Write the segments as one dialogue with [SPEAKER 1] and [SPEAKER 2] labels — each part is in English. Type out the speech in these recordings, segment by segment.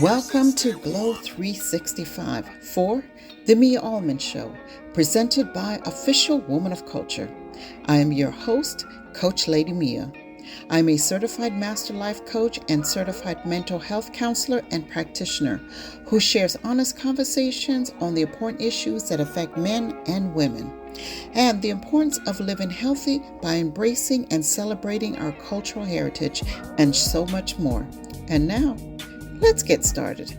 [SPEAKER 1] Welcome to Glow 365 for The Mia Allman Show, presented by Official Woman of Culture. I am your host, Coach Lady Mia. I'm a certified master life coach and certified mental health counselor and practitioner who shares honest conversations on the important issues that affect men and women, and the importance of living healthy by embracing and celebrating our cultural heritage, and so much more. And now, let's get started.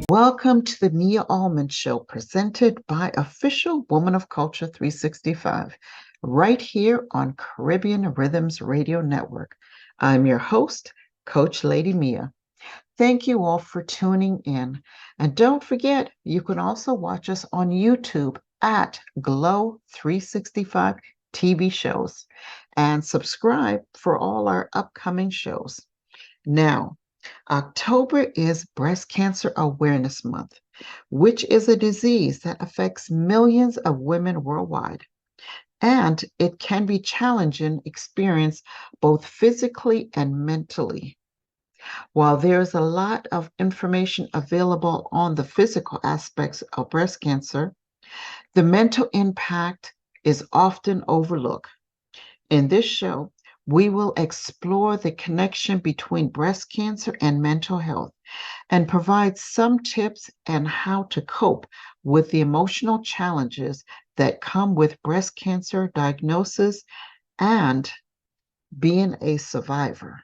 [SPEAKER 1] Welcome to the Mia Allman Show, presented by Official Woman of Culture 365, right here on Caribbean Rhythms Radio Network. I'm your host, Coach Lady Mia. Thank you all for tuning in. And don't forget, you can also watch us on YouTube at Glow 365 TV shows and subscribe for all our upcoming shows. Now, October is Breast Cancer Awareness Month, which is a disease that affects millions of women worldwide. And it can be challenging experience both physically and mentally. While there's a lot of information available on the physical aspects of breast cancer, the mental impact is often overlooked. In this show, we will explore the connection between breast cancer and mental health and provide some tips on how to cope with the emotional challenges that come with breast cancer diagnosis and being a survivor.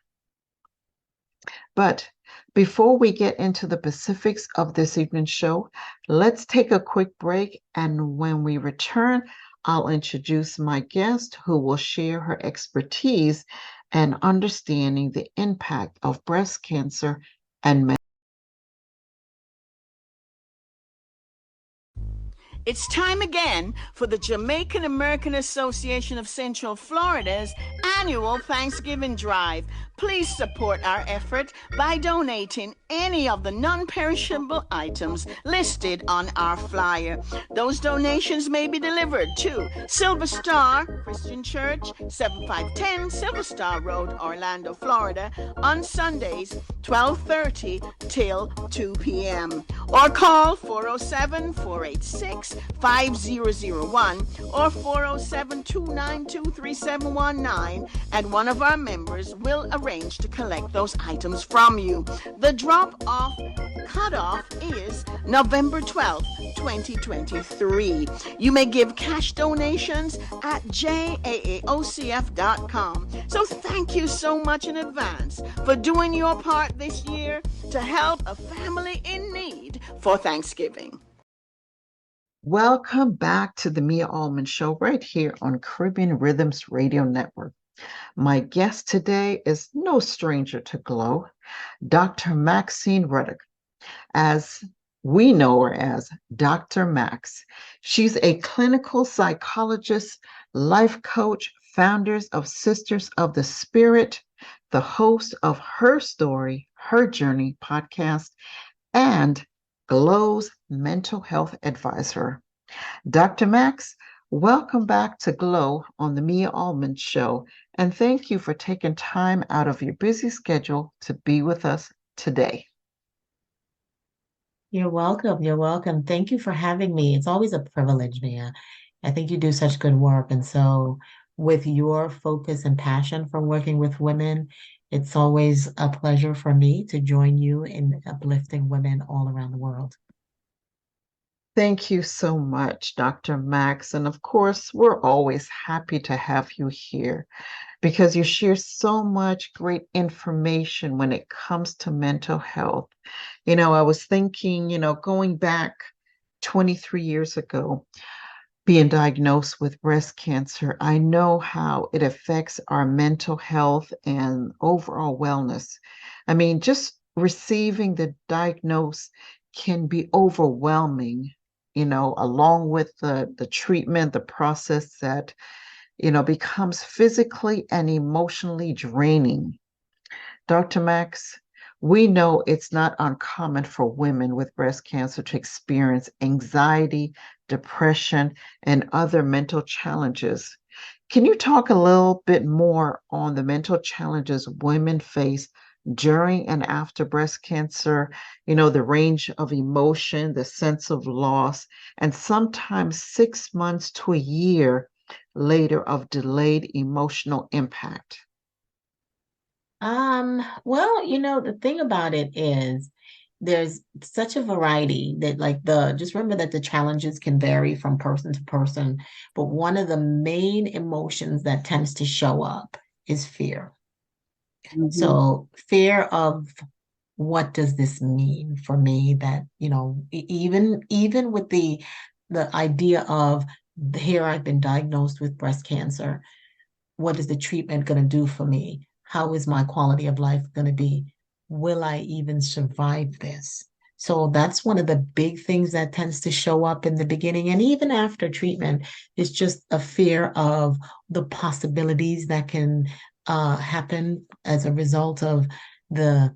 [SPEAKER 1] But before we get into the specifics of this evening's show, let's take a quick break. And when we return, I'll introduce my guest who will share her expertise and understanding the impact of breast cancer and
[SPEAKER 2] It's time again for the Jamaican American Association of Central Florida's annual Thanksgiving Drive. Please support our effort by donating any of the non-perishable items listed on our flyer. Those donations may be delivered to Silver Star Christian Church, 7510 Silver Star Road, Orlando, Florida, on Sundays, 12:30 till 2 p.m. Or call 407-486-5001 or 407-292-3719, and one of our members will arrange to collect those items from you. The drop-off cutoff is November 12th, 2023. You may give cash donations at jaaocf.com. So thank you so much in advance for doing your part this year to help a family in need for Thanksgiving.
[SPEAKER 1] Welcome back to the Mia Allman Show right here on Caribbean Rhythms Radio Network. My guest today is no stranger to Glow, Dr. Maxine Ruddock, as we know her as Dr. Max. She's a clinical psychologist, life coach, founders of Sisters of the Spirit, the host of Her Story, Her Journey podcast, and Glow's mental health advisor. Dr. Max, welcome back to Glow on the Mia Allman Show, and thank you for taking time out of your busy schedule to be with us today.
[SPEAKER 3] You're welcome. You're welcome. Thank you for having me. It's always a privilege, Mia. I think you do such good work. And so, with your focus and passion for working with women, it's always a pleasure for me to join you in uplifting women all around the world.
[SPEAKER 1] Thank you so much, Dr. Max. And of course, we're always happy to have you here because you share so much great information when it comes to mental health. I was thinking, going back 23 years ago, being diagnosed with breast cancer, I know how it affects our mental health and overall wellness. I mean, just receiving the diagnosis can be overwhelming, along with the treatment, the process that, becomes physically and emotionally draining. Dr. Max, we know it's not uncommon for women with breast cancer to experience anxiety, depression, and other mental challenges. Can you talk a little bit more on the mental challenges women face during and after breast cancer, the range of emotion, the sense of loss, and sometimes 6 months to a year later of delayed emotional impact?
[SPEAKER 3] Well, the thing about it is there's such a variety that just remember that the challenges can vary from person to person, but one of the main emotions that tends to show up is fear.
[SPEAKER 1] Mhm.
[SPEAKER 3] So fear of what does this mean for me that, even with the idea of here I've been diagnosed with breast cancer, what is the treatment going to do for me? How is my quality of life going to be? Will I even survive this? So that's one of the big things that tends to show up in the beginning and even after treatment is just a fear of the possibilities that can happen as a result of the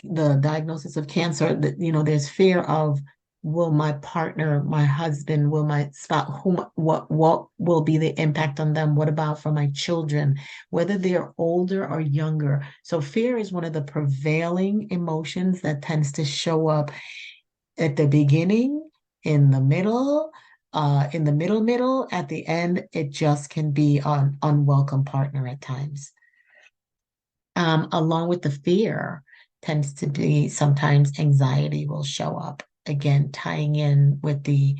[SPEAKER 3] the diagnosis of cancer. That there's fear of, will my partner, my husband, will my spouse, whom, what will be the impact on them? What about for my children, whether they're older or younger? So fear is one of the prevailing emotions that tends to show up at the beginning, in the middle, middle, at the end. It just can be an unwelcome partner at times. Along with the fear tends to be sometimes anxiety will show up. Again, tying in with the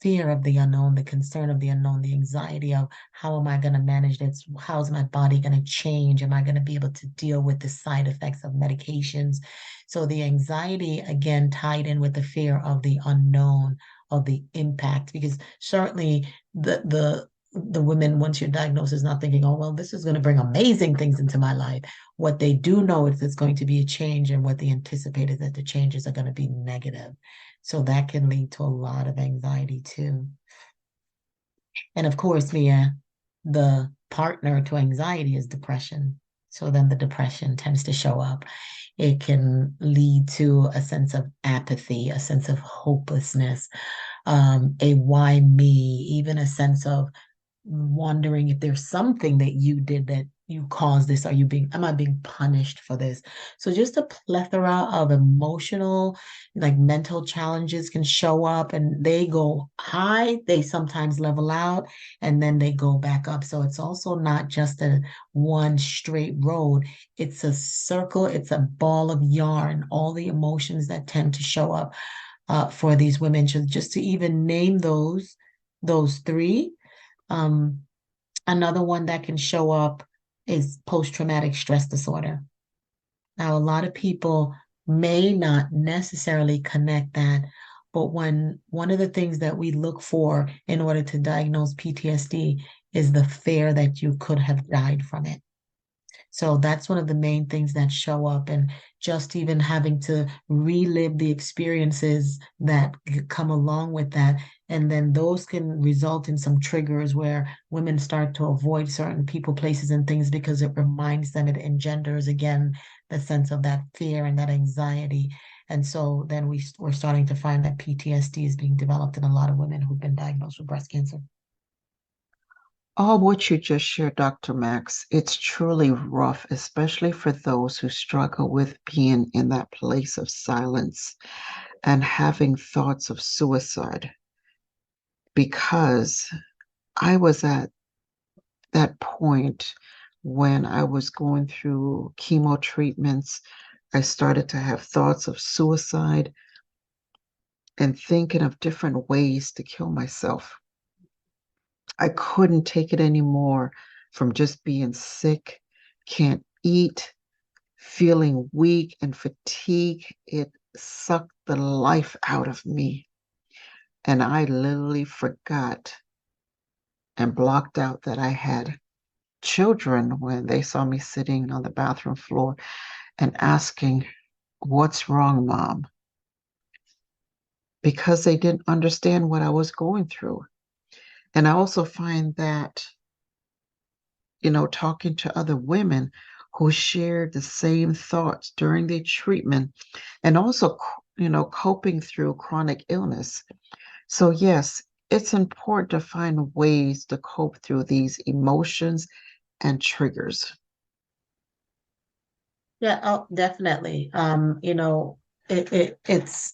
[SPEAKER 3] fear of the unknown, the concern of the unknown, the anxiety of how am I going to manage this? How's my body going to change? Am I going to be able to deal with the side effects of medications? So the anxiety, again, tied in with the fear of the unknown, of the impact, because certainly the women, once you're diagnosed, is not thinking, oh, well, this is going to bring amazing things into my life. What they do know is it's going to be a change, and what they anticipate is that the changes are going to be negative. So that can lead to a lot of anxiety too. And of course, Mia, the partner to anxiety is depression. So then the depression tends to show up. It can lead to a sense of apathy, a sense of hopelessness, a why me, even a sense of wondering if there's something that you did that you caused this. Am I being punished for this? So just a plethora of emotional, like mental challenges can show up, and they go high, they sometimes level out, and then they go back up. So it's also not just a one straight road. It's a circle, it's a ball of yarn, all the emotions that tend to show up for these women. Just to even name those three. um, Another one that can show up is post-traumatic stress disorder. Now, a lot of people may not necessarily connect that, but when one of the things that we look for in order to diagnose PTSD is the fear that you could have died from it. So that's one of the main things that show up, and just even having to relive the experiences that come along with that. And then those can result in some triggers where women start to avoid certain people, places, and things because it reminds them, it engenders again the sense of that fear and that anxiety. And so then we're starting to find that PTSD is being developed in a lot of women who've been diagnosed with breast cancer.
[SPEAKER 1] All what you just shared, Dr. Max, it's truly rough, especially for those who struggle with being in that place of silence and having thoughts of suicide. Because I was at that point when I was going through chemo treatments. I started to have thoughts of suicide and thinking of different ways to kill myself. I couldn't take it anymore from just being sick, can't eat, feeling weak and fatigued. It sucked the life out of me. And I literally forgot and blocked out that I had children when they saw me sitting on the bathroom floor and asking, "What's wrong, Mom?" Because they didn't understand what I was going through. And I also find that, talking to other women who shared the same thoughts during their treatment and also, coping through chronic illness. So, yes, it's important to find ways to cope through these emotions and triggers.
[SPEAKER 3] Yeah, oh, definitely. It's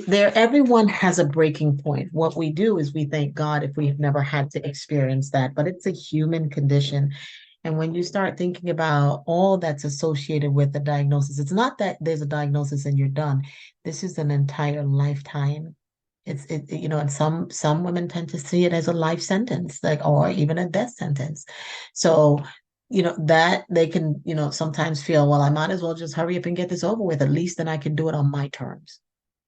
[SPEAKER 3] there. Everyone has a breaking point. What we do is we thank God if we've never had to experience that, but it's a human condition. And when you start thinking about all that's associated with the diagnosis, it's not that there's a diagnosis and you're done. This is an entire lifetime. And some women tend to see it as a life sentence, like, or even a death sentence. So that they can, sometimes feel, well, I might as well just hurry up and get this over with. At least then I can do it on my terms,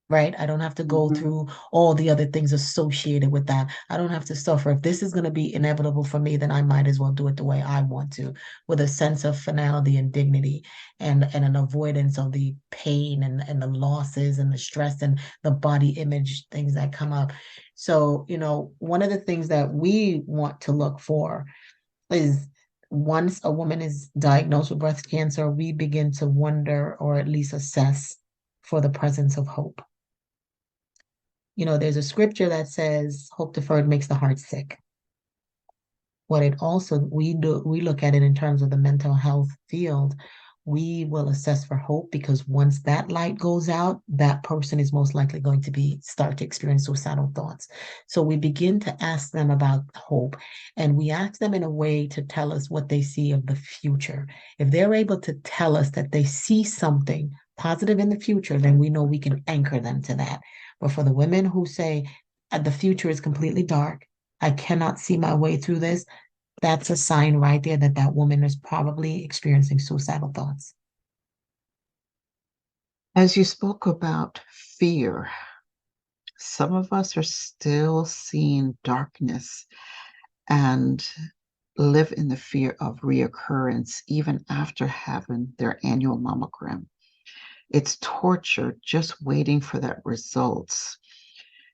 [SPEAKER 3] right? I don't have to go
[SPEAKER 1] Mhm.
[SPEAKER 3] through all the other things associated with that. I don't have to suffer. If this is going to be inevitable for me, then I might as well do it the way I want to, with a sense of finality and dignity, and an avoidance of the pain and the losses and the stress and the body image things that come up. So, one of the things that we want to look for is, once a woman is diagnosed with breast cancer, we begin to wonder or at least assess for the presence of hope. There's a scripture that says, hope deferred makes the heart sick. What it also, we look at it in terms of the mental health field. We will assess for hope, because once that light goes out, that person is most likely going to start to experience suicidal thoughts. So we begin to ask them about hope, and we ask them in a way to tell us what they see of the future. If they're able to tell us that they see something positive in the future, then we know we can anchor them to that. But for the women who say, the future is completely dark, I cannot see my way through this," that's a sign right there that that woman is probably experiencing suicidal thoughts.
[SPEAKER 1] As you spoke about fear, some of us are still seeing darkness and live in the fear of reoccurrence even after having their annual mammogram. It's torture just waiting for that results,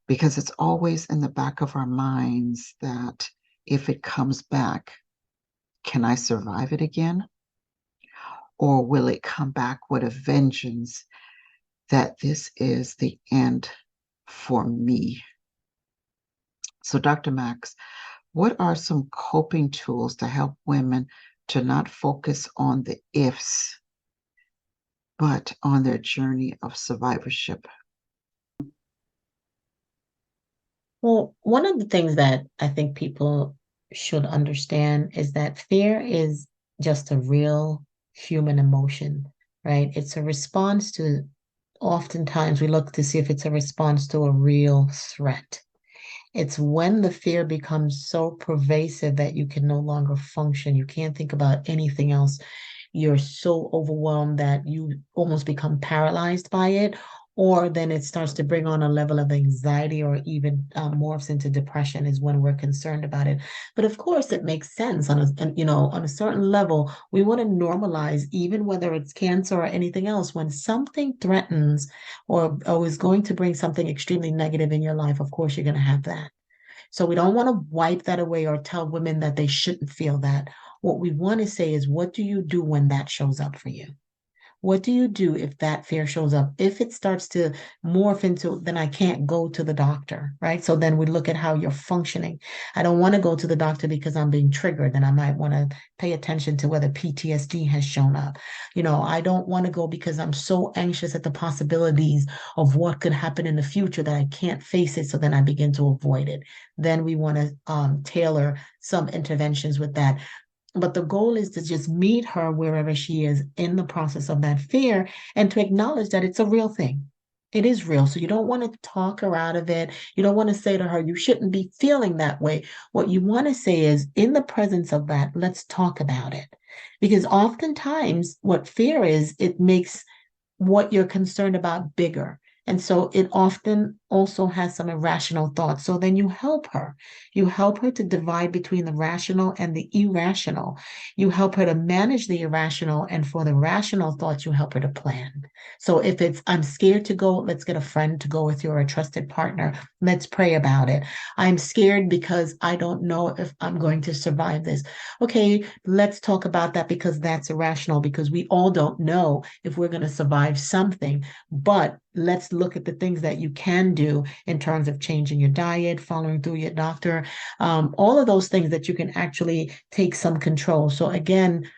[SPEAKER 1] because it's always in the back of our minds that if it comes back, can I survive it again? Or will it come back with a vengeance that this is the end for me? So, Dr. Max, what are some coping tools to help women to not focus on the ifs, but on their journey of survivorship?
[SPEAKER 3] Well, one of the things that I think people should understand is that fear is just a real human emotion, right? It's a response to, oftentimes we look to see if it's a response to a real threat. It's when the fear becomes so pervasive that you can no longer function. You can't think about anything else. You're so overwhelmed that you almost become paralyzed by it, or then it starts to bring on a level of anxiety, or even morphs into depression, is when we're concerned about it. But of course, it makes sense on a certain level. We want to normalize, even whether it's cancer or anything else, when something threatens or is going to bring something extremely negative in your life. Of course, you're going to have that. So we don't want to wipe that away or tell women that they shouldn't feel that. What we want to say is, what do you do when that shows up for you? What do you do if that fear shows up? If it starts to morph into, then I can't go to the doctor, right? So then we look at how you're functioning. I don't want to go to the doctor because I'm being triggered. Then I might want to pay attention to whether PTSD has shown up. I don't want to go because I'm so anxious at the possibilities of what could happen in the future that I can't face it. So then I begin to avoid it. Then we want to tailor some interventions with that. But the goal is to just meet her wherever she is in the process of that fear, and to acknowledge that it's a real thing. It is real. So you don't want to talk her out of it. You don't want to say to her, you shouldn't be feeling that way. What you want to say is, in the presence of that, let's talk about it. Because oftentimes, what fear is, it makes what you're concerned about bigger. And so it often also has some irrational thoughts. So then you help her. You help her to divide between the rational and the irrational. You help her to manage the irrational. And for the rational thoughts, you help her to plan. So if it's, I'm scared to go, let's get a friend to go with you, or a trusted partner. Let's pray about it. I'm scared because I don't know if I'm going to survive this. Okay, let's talk about that, because that's irrational, because we all don't know if we're going to survive something. But let's look at the things that you can do in terms of changing your diet, following through your doctor, all of those things that you can actually take some control. So again,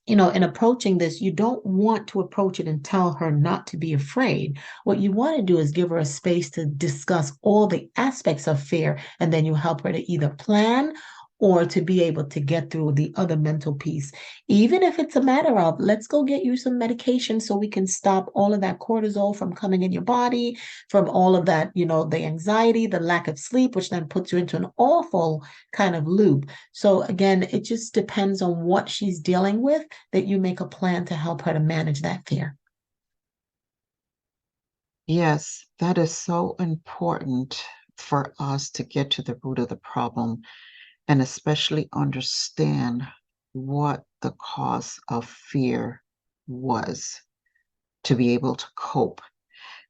[SPEAKER 3] in approaching this, you don't want to approach it and tell her not to be afraid. What you want to do is give her a space to discuss all the aspects of fear, and then you help her to either plan or to be able to get through the other mental piece. Even if it's a matter of, let's go get you some medication so we can stop all of that cortisol from coming in your body, from all of that, the anxiety, the lack of sleep, which then puts you into an awful kind of loop. So again, it just depends on what she's dealing with, that you make a plan to help her to manage that fear.
[SPEAKER 1] Yes, that is so important for us to get to the root of the problem and especially understand what the cause of fear was to be able to cope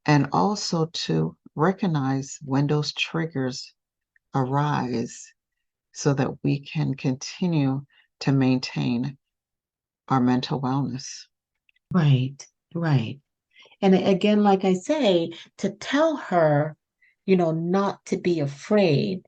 [SPEAKER 1] and also to recognize when those triggers arise so that we can continue to maintain our mental wellness.
[SPEAKER 3] Right, right. And again, like I say, to tell her, not to be afraid,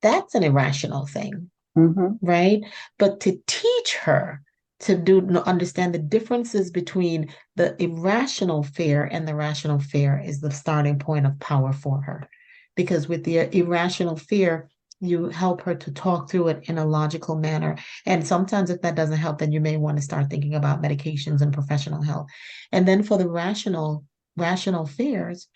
[SPEAKER 3] that's an irrational thing,
[SPEAKER 1] Mm-hmm.
[SPEAKER 3] right? But to teach her to understand the differences between the irrational fear and the rational fear is the starting point of power for her. Because with the irrational fear, you help her to talk through it in a logical manner. And sometimes if that doesn't help, then you may want to start thinking about medications and professional help. And then for the rational fears,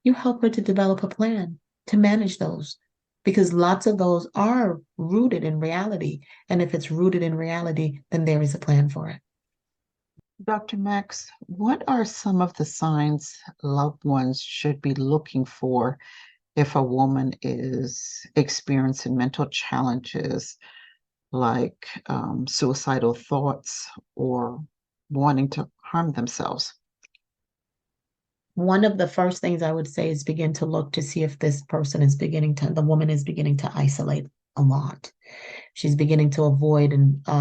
[SPEAKER 3] you help her to develop a plan to manage those, because lots of those are rooted in reality. And if it's rooted in reality, then there is a plan for it.
[SPEAKER 1] Dr. Max, what are some of the signs loved ones should be looking for if a woman is experiencing mental challenges like suicidal thoughts or wanting to harm themselves?
[SPEAKER 3] One of the first things I would say is begin to look to see if the woman is beginning to isolate a lot. She's beginning to avoid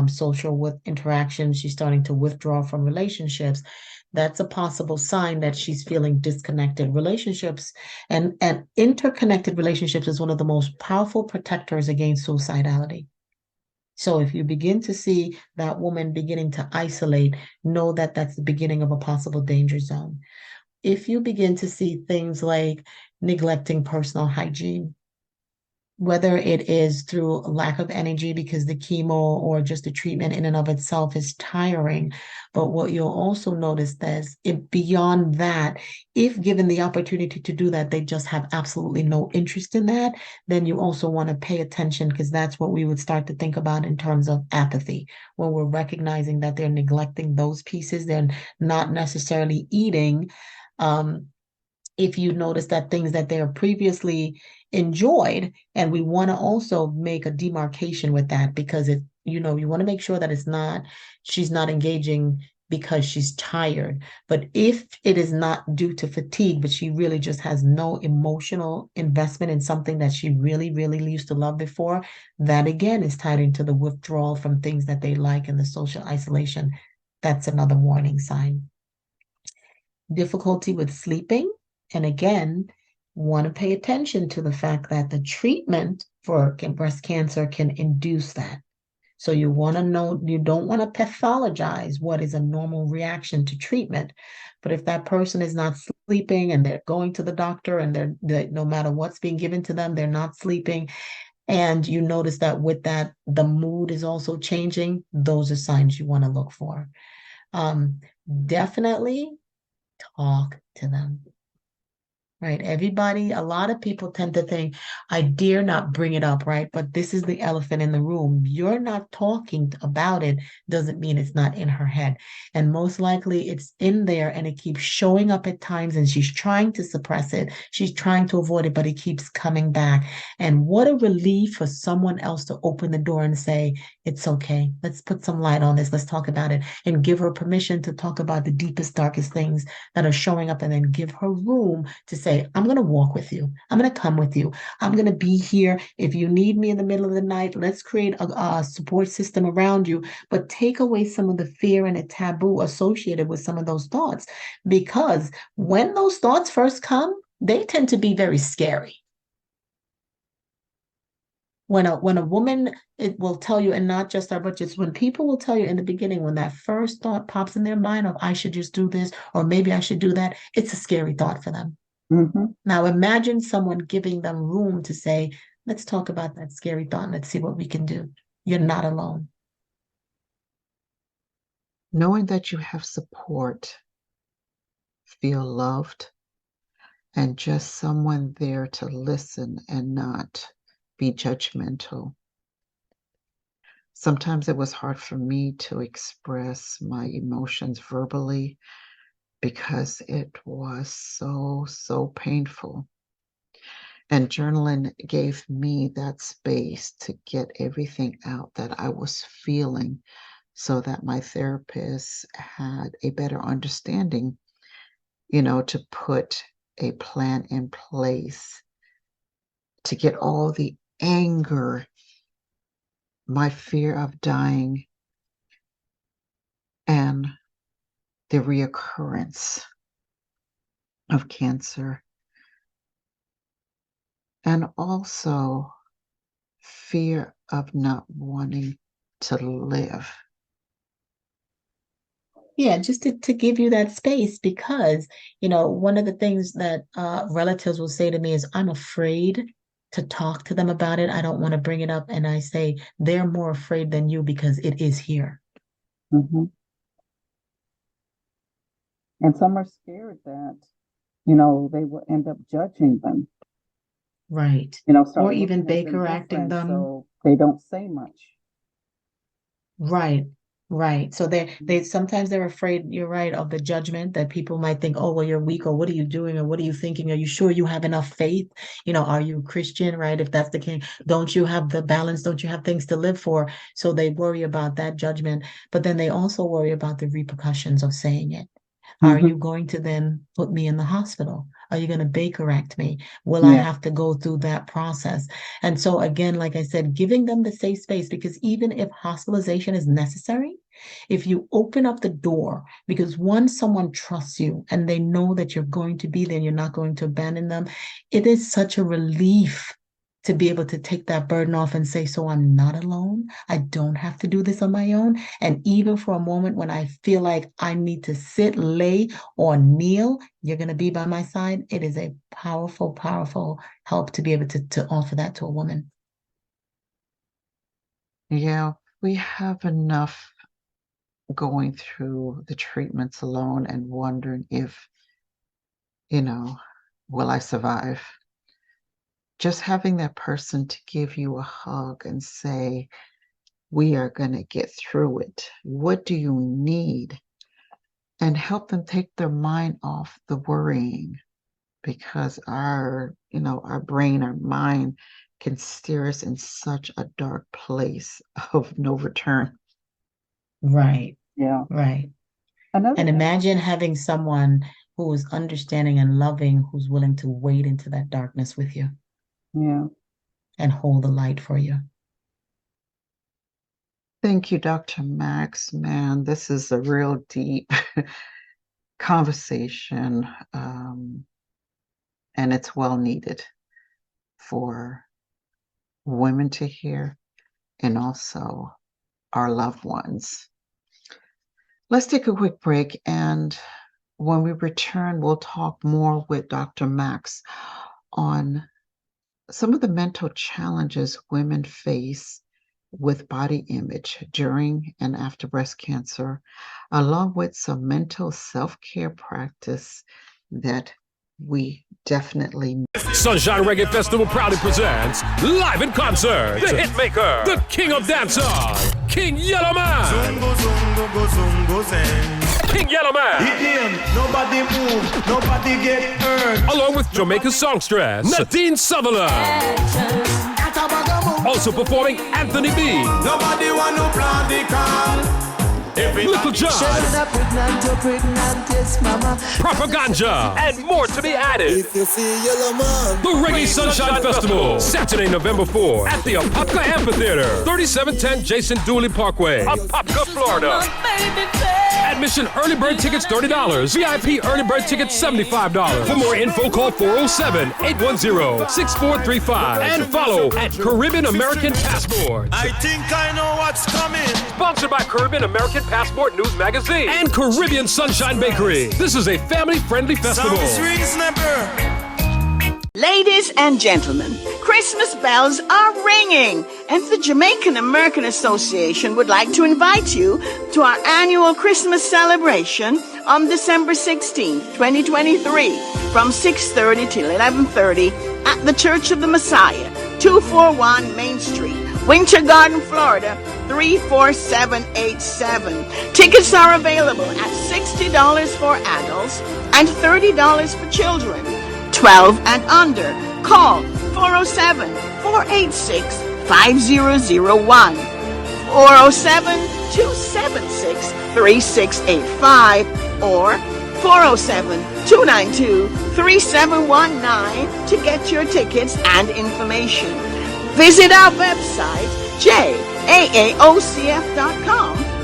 [SPEAKER 3] social with interactions. She's starting to withdraw from relationships. That's a possible sign that she's feeling disconnected. Relationships and interconnected relationships is one of the most powerful protectors against suicidality. So if you begin to see that woman beginning to isolate, know that that's the beginning of a possible danger zone. If you begin to see things like neglecting personal hygiene, whether it is through lack of energy because the chemo or just the treatment in and of itself is tiring. But what you'll also notice is if beyond that, if given the opportunity to do that, they just have absolutely no interest in that, then you also want to pay attention, because that's what we would start to think about in terms of apathy, when we're recognizing that they're neglecting those pieces, they're not necessarily eating. If you notice that things that they are previously enjoyed, and we want to also make a demarcation with that, because you want to make sure that she's not engaging because she's tired. But if it is not due to fatigue, but she really just has no emotional investment in something that she really, really used to love before, that again is tied into the withdrawal from things that they like and the social isolation. That's another warning sign. Difficulty with sleeping. And again, want to pay attention to the fact that the treatment for breast cancer can induce that. So you want to know, you don't want to pathologize what is a normal reaction to treatment. But if that person is not sleeping and they're going to the doctor and they're no matter what's being given to them, they're not sleeping, and you notice that with that, the mood is also changing, those are signs you want to look for. Definitely talk to them. Right. A lot of people tend to think, I dare not bring it up, right? But this is the elephant in the room. You're not talking about it, doesn't mean it's not in her head. And most likely it's in there and it keeps showing up at times, and she's trying to suppress it. She's trying to avoid it, but it keeps coming back. And what a relief for someone else to open the door and say, it's okay. Let's put some light on this. Let's talk about it, and give her permission to talk about the deepest, darkest things that are showing up, and then give her room to say, I'm going to walk with you. I'm going to come with you. I'm going to be here. If you need me in the middle of the night, let's create a support system around you, but take away some of the fear and the taboo associated with some of those thoughts. Because when those thoughts first come, they tend to be very scary. when a woman, it will tell you, and not just our budgets, when people will tell you in the beginning, when that first thought pops in their mind of I should just do this, or maybe I should do that, it's a scary thought for them.
[SPEAKER 1] Mm-hmm.
[SPEAKER 3] Now imagine someone giving them room to say, let's talk about that scary thought. Let's see what we can do. You're not alone.
[SPEAKER 1] Knowing that you have support, feel loved, and just someone there to listen and not be judgmental. Sometimes it was hard for me to express my emotions verbally because it was so painful. And journaling gave me that space to get everything out that I was feeling so that my therapist had a better understanding, to put a plan in place to get all the anger, my fear of dying, and the reoccurrence of cancer, and also fear of not wanting to live.
[SPEAKER 3] Yeah, just to give you that space, because, one of the things that relatives will say to me is, I'm afraid to talk to them about it. I don't want to bring it up. And I say, they're more afraid than you because it is here.
[SPEAKER 1] Mm-hmm. And some are scared that, they will end up judging them.
[SPEAKER 3] Right. Or even Baker acting them.
[SPEAKER 1] So they don't say much.
[SPEAKER 3] Right. Right. So they sometimes they're afraid, you're right, of the judgment that people might think, oh, well, you're weak, or what are you doing, or what are you thinking? Are you sure you have enough faith? Are you Christian, right? If that's the case, don't you have the balance? Don't you have things to live for? So they worry about that judgment, but then they also worry about the repercussions of saying it. Are you going to then put me in the hospital? Are you going to Baker act me? Will I have to go through that process? And so again, like I said, giving them the safe space, because even if hospitalization is necessary, if you open up the door, because once someone trusts you and they know that you're going to be there and you're not going to abandon them, it is such a relief to be able to take that burden off and say, so I'm not alone. I don't have to do this on my own. And even for a moment when I feel like I need to sit, lay, or kneel, you're going to be by my side. It is a powerful, powerful help to be able to offer that to a woman.
[SPEAKER 1] Yeah, we have enough going through the treatments alone and wondering if, will I survive? Just having that person to give you a hug and say, we are going to get through it. What do you need? And help them take their mind off the worrying, because our brain, our mind can steer us in such a dark place of no return.
[SPEAKER 3] Right.
[SPEAKER 1] Yeah.
[SPEAKER 3] Right. And imagine having someone who is understanding and loving, who's willing to wade into that darkness with you.
[SPEAKER 1] Yeah.
[SPEAKER 3] And hold the light for you.
[SPEAKER 1] Thank you, Dr. Max. Man, this is a real deep conversation, and it's well needed for women to hear, and also our loved ones. Let's take a quick break, and when we return, we'll talk more with Dr. Max on some of the mental challenges women face with body image during and after breast cancer, along with some mental self-care practice that we definitely need.
[SPEAKER 4] Sunshine Reggae Festival proudly presents live in concert the hitmaker, the king of dancehall, King Yellowman.
[SPEAKER 5] Zungo, zungo, go, zungo, zen.
[SPEAKER 4] King Yellowman.
[SPEAKER 5] Hit him, nobody move, nobody get hurt.
[SPEAKER 4] Along with Jamaica's songstress, Nadine Sutherland. Also performing Anthony B.
[SPEAKER 5] Nobody want to plant the can.
[SPEAKER 4] Little John, Propaganda, and more to be added.
[SPEAKER 5] If you see Yellowman,
[SPEAKER 4] The Reggae Sunshine Festival, Saturday, November 4th at the Apopka Amphitheater, 3710 Jason Dooley Parkway, Apopka, Florida. Admission early bird tickets $30. VIP early bird tickets $75. For more info, call 407-810-6435 and follow at Caribbean American Passport.
[SPEAKER 5] I think I know what's coming.
[SPEAKER 4] Sponsored by Caribbean American Passport News Magazine and Caribbean Sunshine Bakery. This is a family-friendly festival.
[SPEAKER 5] Sounds reasonable.
[SPEAKER 2] Ladies and gentlemen, Christmas bells are ringing, and the Jamaican American Association would like to invite you to our annual Christmas celebration on December 16th, 2023, from 6:30 till 11:30 at the Church of the Messiah, 241 Main Street, Winter Garden, Florida, 34787. Tickets are available at $60 for adults and $30 for children, 12 and under. Call 407-486-5001, 407-276-3685, or 407-292-3719 to get your tickets and information. Visit our website, jaaocf.com,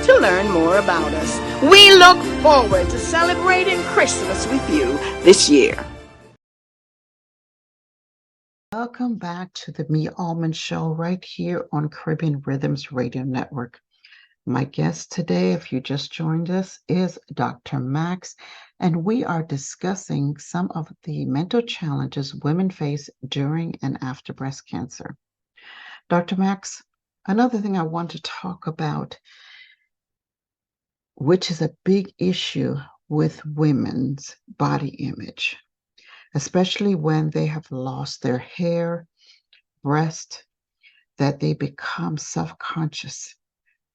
[SPEAKER 2] to learn more about us. We look forward to celebrating Christmas with you this year.
[SPEAKER 1] Welcome back to the Me Almond Show right here on Caribbean Rhythms Radio Network. My guest today, if you just joined us, is Dr. Max, and we are discussing some of the mental challenges women face during and after breast cancer. Dr. Max, another thing I want to talk about, which is a big issue with women's body image, especially when they have lost their hair, breast, that they become self-conscious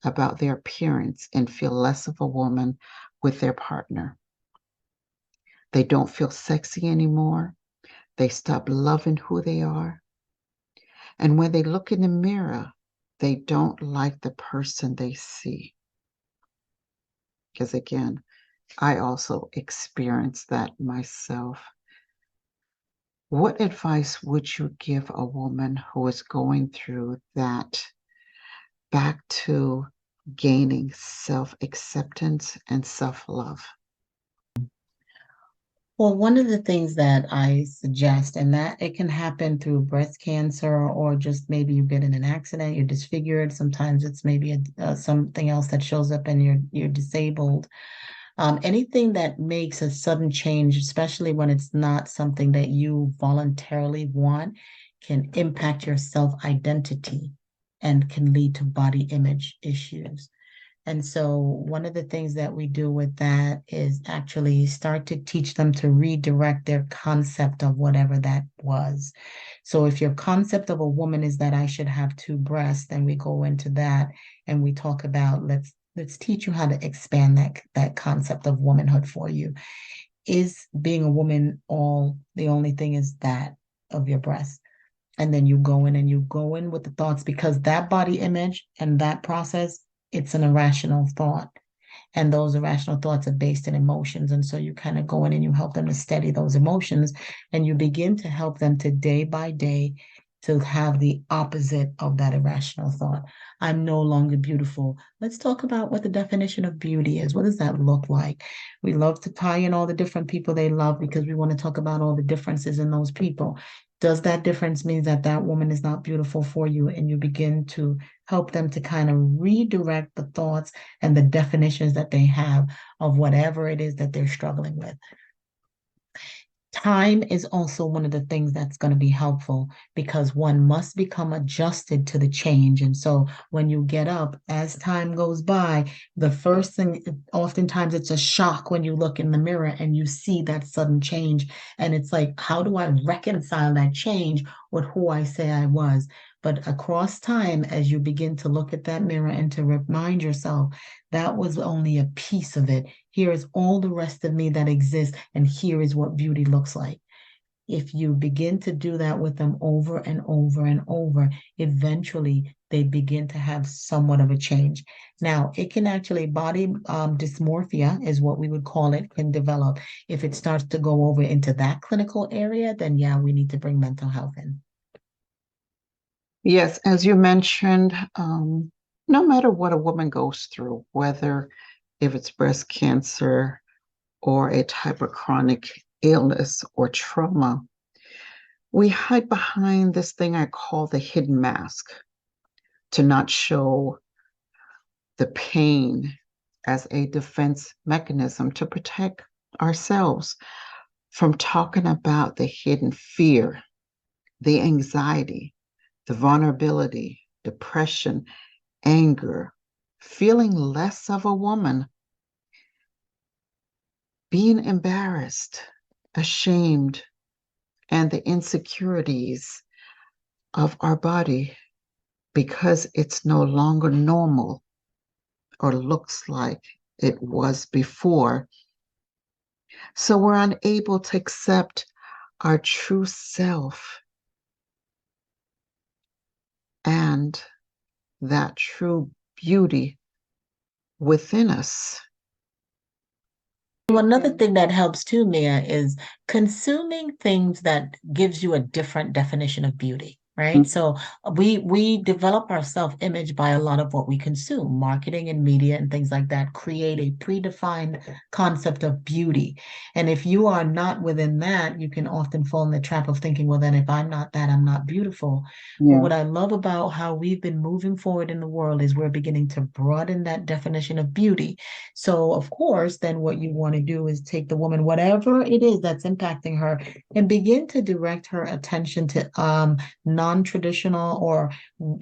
[SPEAKER 1] about their appearance and feel less of a woman with their partner. They don't feel sexy anymore. They stop loving who they are. And when they look in the mirror, they don't like the person they see. Because again, I also experienced that myself. What advice would you give a woman who is going through that back to gaining self-acceptance and self-love?
[SPEAKER 3] Well, one of the things that I suggest, and that it can happen through breast cancer, or just maybe you get in an accident, you're disfigured. Sometimes it's maybe something else that shows up and you're disabled. Anything that makes a sudden change, especially when it's not something that you voluntarily want, can impact your self-identity and can lead to body image issues. And so one of the things that we do with that is actually start to teach them to redirect their concept of whatever that was. So if your concept of a woman is that I should have two breasts, then we go into that and we talk about let's teach you how to expand that concept of womanhood for you. Is being a woman the only thing is that of your breast? And then you go in with the thoughts, because that body image and that process, it's an irrational thought. And those irrational thoughts are based in emotions. And so you kind of go in and you help them to steady those emotions, and you begin to help them to day by day to have the opposite of that irrational thought. I'm no longer beautiful. Let's talk about what the definition of beauty is. What does that look like? We love to tie in all the different people they love because we want to talk about all the differences in those people. Does that difference mean that that woman is not beautiful for you? And you begin to help them to kind of redirect the thoughts and the definitions that they have of whatever it is that they're struggling with. Time is also one of the things that's going to be helpful, because one must become adjusted to the change. And so when you get up, as time goes by, the first thing, oftentimes it's a shock when you look in the mirror and you see that sudden change. And it's like, how do I reconcile that change with who I say I was? But across time, as you begin to look at that mirror and to remind yourself, that was only a piece of it. Here is all the rest of me that exists, and here is what beauty looks like. If you begin to do that with them over and over and over, eventually they begin to have somewhat of a change. Now, it can actually, body dysmorphia is what we would call it, can develop. If it starts to go over into that clinical area, then yeah, we need to bring mental health in.
[SPEAKER 1] Yes, as you mentioned, no matter what a woman goes through, whether if it's breast cancer or a type of chronic illness or trauma, we hide behind this thing I call the hidden mask to not show the pain as a defense mechanism to protect ourselves from talking about the hidden fear, the anxiety, the vulnerability, depression, anger, feeling less of a woman, being embarrassed, ashamed, and the insecurities of our body because it's no longer normal or looks like it was before. So we're unable to accept our true self and that true beauty within us.
[SPEAKER 3] Well, another thing that helps too, Mia, is consuming things that gives you a different definition of beauty, right? So we develop our self-image by a lot of what we consume. Marketing and media and things like that create a predefined concept of beauty. And if you are not within that, you can often fall in the trap of thinking, well, then if I'm not that, I'm not beautiful. But what I love about how we've been moving forward in the world is we're beginning to broaden that definition of beauty. So, of course, then what you want to do is take the woman, whatever it is that's impacting her, and begin to direct her attention to non-traditional or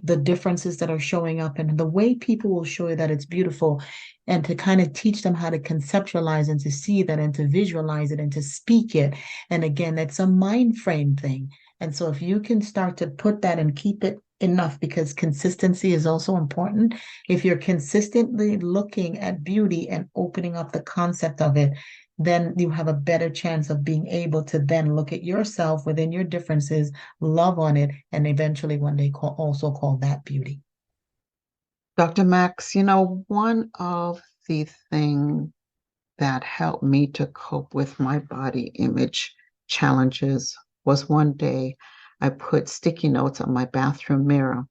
[SPEAKER 3] the differences that are showing up and the way people will show you that it's beautiful, and to kind of teach them how to conceptualize and to see that and to visualize it and to speak it. And again, that's a mind frame thing. And so if you can start to put that and keep it enough, because consistency is also important. If you're consistently looking at beauty and opening up the concept of it, then you have a better chance of being able to then look at yourself within your differences, love on it, and eventually one day also call that beauty.
[SPEAKER 1] Dr. Max, one of the things that helped me to cope with my body image challenges was one day I put sticky notes on my bathroom mirror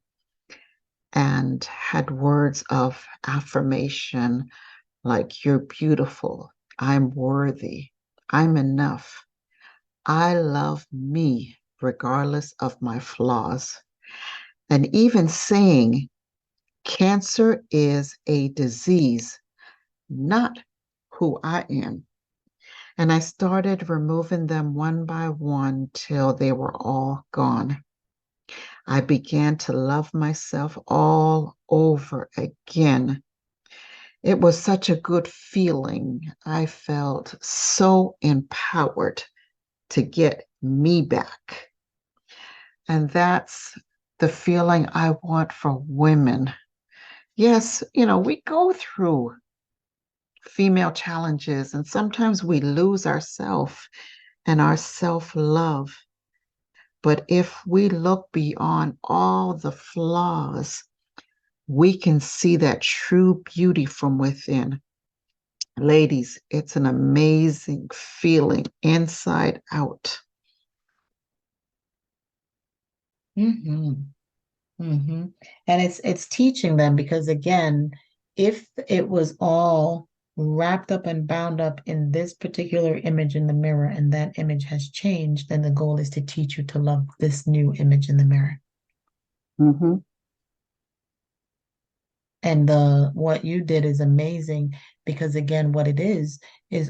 [SPEAKER 1] and had words of affirmation like, you're beautiful, I'm worthy, I'm enough, I love me regardless of my flaws. And even saying, cancer is a disease, not who I am. And I started removing them one by one till they were all gone. I began to love myself all over again. It was such a good feeling. I felt so empowered to get me back. And that's the feeling I want for women. Yes, we go through female challenges and sometimes we lose ourselves and our self-love. But if we look beyond all the flaws, we can see that true beauty from within. Ladies, it's an amazing feeling inside out.
[SPEAKER 3] Mm-hmm. Mm-hmm. And it's teaching them, because again, if it was all wrapped up and bound up in this particular image in the mirror and that image has changed, then the goal is to teach you to love this new image in the mirror.
[SPEAKER 1] Mm-hmm.
[SPEAKER 3] And what you did is amazing, because again, what it is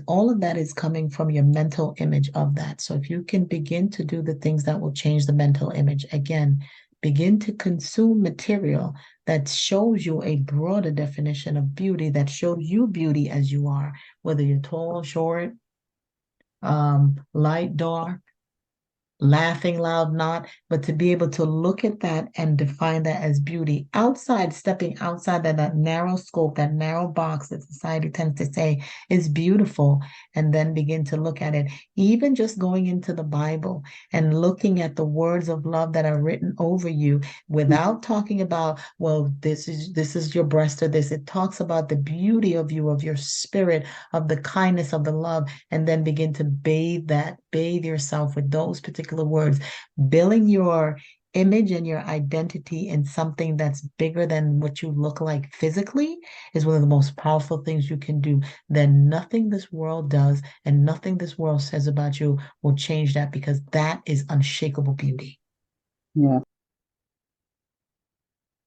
[SPEAKER 3] all of that is coming from your mental image of that. So if you can begin to do the things that will change the mental image, again, begin to consume material that shows you a broader definition of beauty, that shows you beauty as you are, whether you're tall, short, light, dark, laughing loud, not, but to be able to look at that and define that as beauty stepping outside that narrow scope, that narrow box that society tends to say is beautiful, and then begin to look at it. Even just going into the Bible and looking at the words of love that are written over you without talking about, well, this is your breast or this. It talks about the beauty of you, of your spirit, of the kindness, of the love, and then begin to bathe yourself with those particular words, building your image and your identity in something that's bigger than what you look like physically is one of the most powerful things you can do. Then nothing this world does and nothing this world says about you will change that, because that is unshakable beauty.
[SPEAKER 1] Yeah.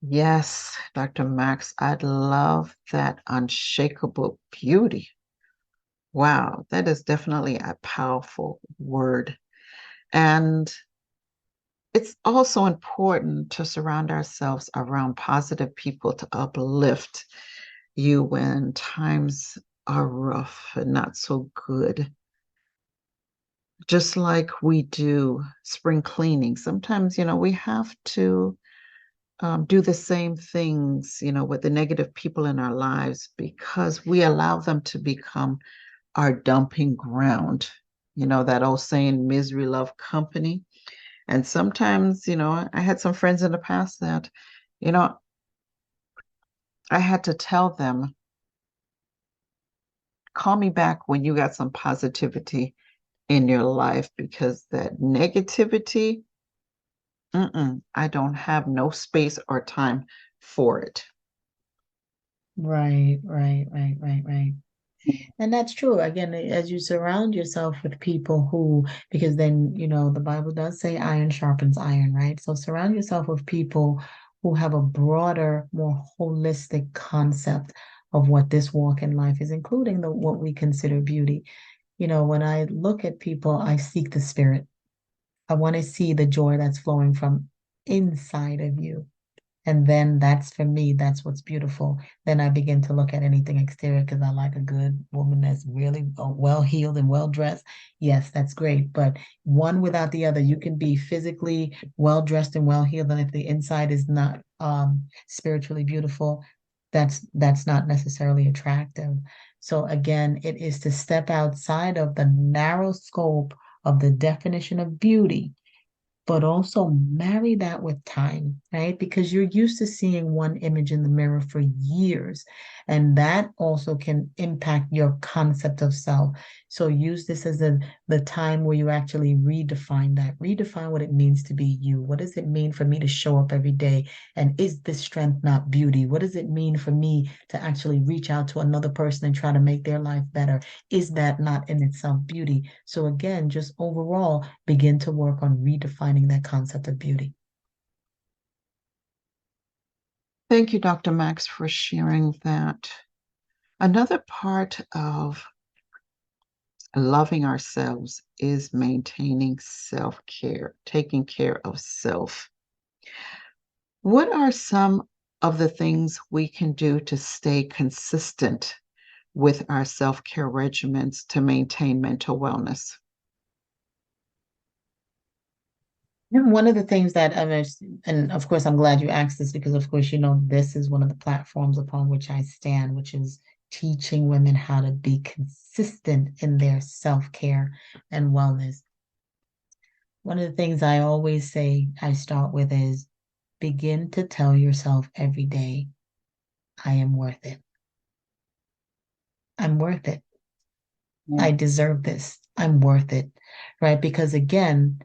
[SPEAKER 1] Yes, Dr. Max, I love that unshakable beauty. Wow, that is definitely a powerful word. And it's also important to surround ourselves around positive people to uplift you when times are rough and not so good. Just like we do spring cleaning, sometimes, we have to do the same things, with the negative people in our lives because we allow them to become our dumping ground. That old saying, misery love company. And sometimes, I had some friends in the past that, you know, I had to tell them, call me back when you got some positivity in your life because that negativity, I don't have no space or time for it.
[SPEAKER 3] Right, right, right, right, right. And that's true. Again, as you surround yourself with people who, because then, the Bible does say iron sharpens iron, right? So surround yourself with people who have a broader, more holistic concept of what this walk in life is, including what we consider beauty. When I look at people, I seek the spirit. I want to see the joy that's flowing from inside of you. And then that's for me, that's what's beautiful. Then I begin to look at anything exterior because I like a good woman that's really well heeled and well dressed. Yes, that's great. But one without the other, you can be physically well dressed and well heeled, and if the inside is not spiritually beautiful, that's not necessarily attractive. So again, it is to step outside of the narrow scope of the definition of beauty, but also marry that with time, right? Because you're used to seeing one image in the mirror for years, and that also can impact your concept of self. So use this as the time where you actually redefine what it means to be you. What does it mean for me to show up every day? And is this strength not beauty? What does it mean for me to actually reach out to another person and try to make their life better? Is that not in itself beauty? So again, just overall, begin to work on redefining that concept of beauty.
[SPEAKER 1] Thank you, Dr. Max, for sharing that. Another part of loving ourselves is maintaining self-care, taking care of self. What are some of the things we can do to stay consistent with our self-care regimens to maintain mental wellness?
[SPEAKER 3] And one of the things that and of course, I'm glad you asked this because, of course, this is one of the platforms upon which I stand, which is teaching women how to be consistent in their self-care and wellness. One of the things I always say I start with is begin to tell yourself every day, I am worth it. I'm worth it. I deserve this. I'm worth it, right? Because again,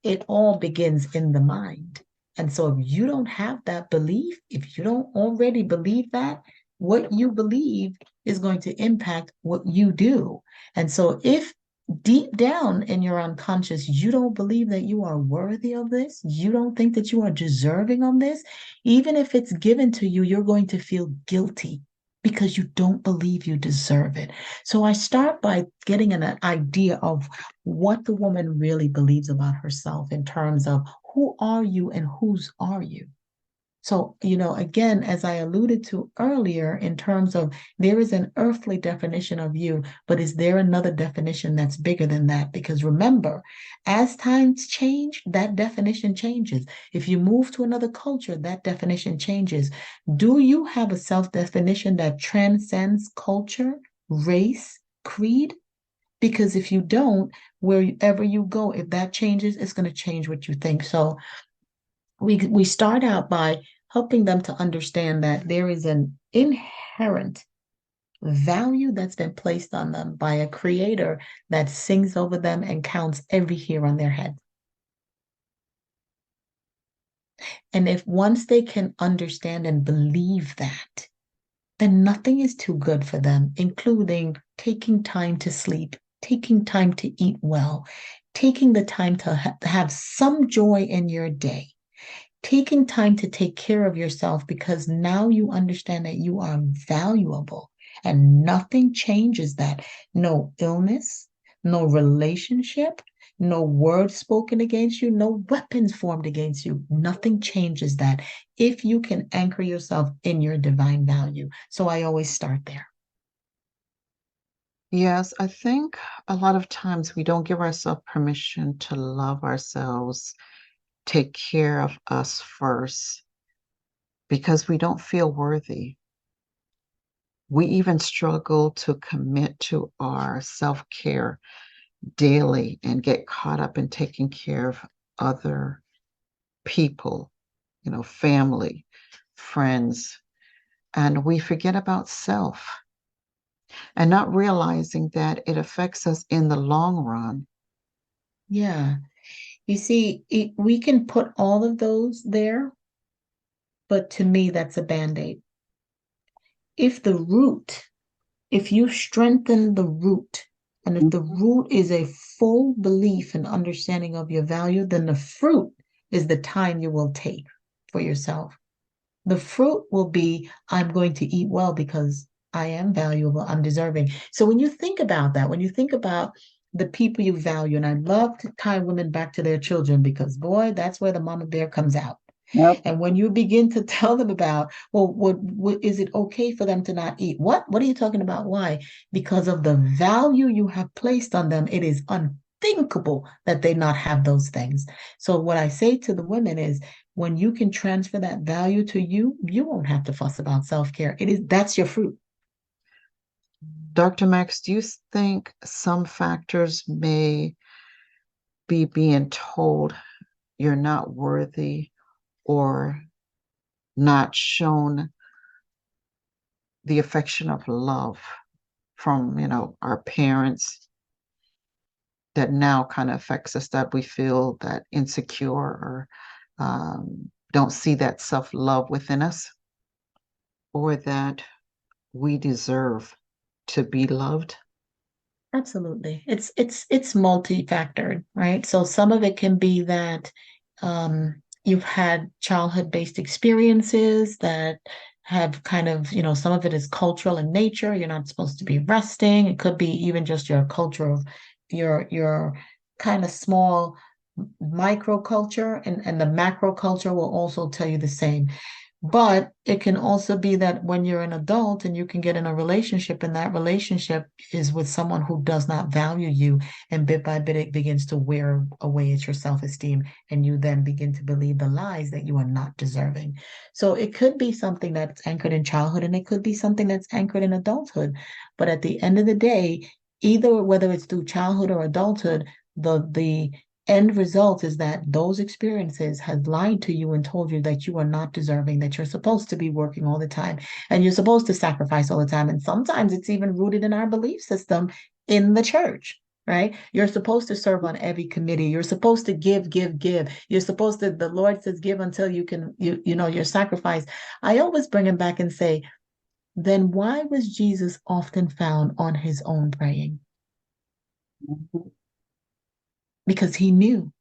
[SPEAKER 3] it all begins in the mind. And so if you don't have that belief, if you don't already believe that, what you believe is going to impact what you do. And so if deep down in your unconscious, you don't believe that you are worthy of this, you don't think that you are deserving of this, even if it's given to you, you're going to feel guilty because you don't believe you deserve it. So I start by getting an idea of what the woman really believes about herself in terms of who are you and whose are you. So, again, as I alluded to earlier, in terms of there is an earthly definition of you, but is there another definition that's bigger than that? Because remember, as times change, that definition changes. If you move to another culture, that definition changes. Do you have a self-definition that transcends culture, race, creed? Because if you don't, wherever you go, if that changes, it's going to change what you think. So we start out by helping them to understand that there is an inherent value that's been placed on them by a creator that sings over them and counts every hair on their head. And if once they can understand and believe that, then nothing is too good for them, including taking time to sleep, taking time to eat well, taking the time to have some joy in your day, taking time to take care of yourself because now you understand that you are valuable and nothing changes that. No illness, no relationship, no word spoken against you, no weapons formed against you. Nothing changes that if you can anchor yourself in your divine value. So I always start there.
[SPEAKER 1] Yes, I think a lot of times we don't give ourselves permission to love ourselves, take care of us first, because we don't feel worthy. We even struggle to commit to our self-care daily and get caught up in taking care of other people, family, friends, and we forget about self and not realizing that it affects us in the long run.
[SPEAKER 3] Yeah. You see, we can put all of those there, but to me, that's a band-aid. If the root, if you strengthen the root, and if the root is a full belief and understanding of your value, then the fruit is the time you will take for yourself. The fruit will be, I'm going to eat well because I am valuable, I'm deserving. So when you think about that, when you think about the people you value, and I love to tie women back to their children because, boy, that's where the mama bear comes out.
[SPEAKER 1] Yep.
[SPEAKER 3] And when you begin to tell them about, well, what is it okay for them to not eat? What are you talking about? Why? Because of the value you have placed on them. It is unthinkable that they not have those things. So what I say to the women is, when you can transfer that value to you, you won't have to fuss about self-care. That's your fruit.
[SPEAKER 1] Dr. Max, do you think some factors may be being told you're not worthy or not shown the affection of love from, our parents that now kind of affects us, that we feel that insecure or don't see that self-love within us, or that we deserve to be loved?
[SPEAKER 3] Absolutely. It's multi-factored, right? So some of it can be that you've had childhood-based experiences that have kind of, some of it is cultural in nature. You're not supposed to be resting. It could be even just your culture of your kind of small micro culture, and the macro culture will also tell you the same. But it can also be that when you're an adult and you can get in a relationship, and that relationship is with someone who does not value you, and bit by bit it begins to wear away at your self-esteem, and you then begin to believe the lies that you are not deserving. So it could be something that's anchored in childhood, and it could be something that's anchored in adulthood. But at the end of the day, either whether it's through childhood or adulthood, the end result is that those experiences has lied to you and told you that you are not deserving, that you're supposed to be working all the time and you're supposed to sacrifice all the time. And sometimes it's even rooted in our belief system in the church, right? You're supposed to serve on every committee. You're supposed to give. You're supposed to, the Lord says, give until you can, your sacrifice. I always bring him back and say, then why was Jesus often found on his own praying? Because he knew.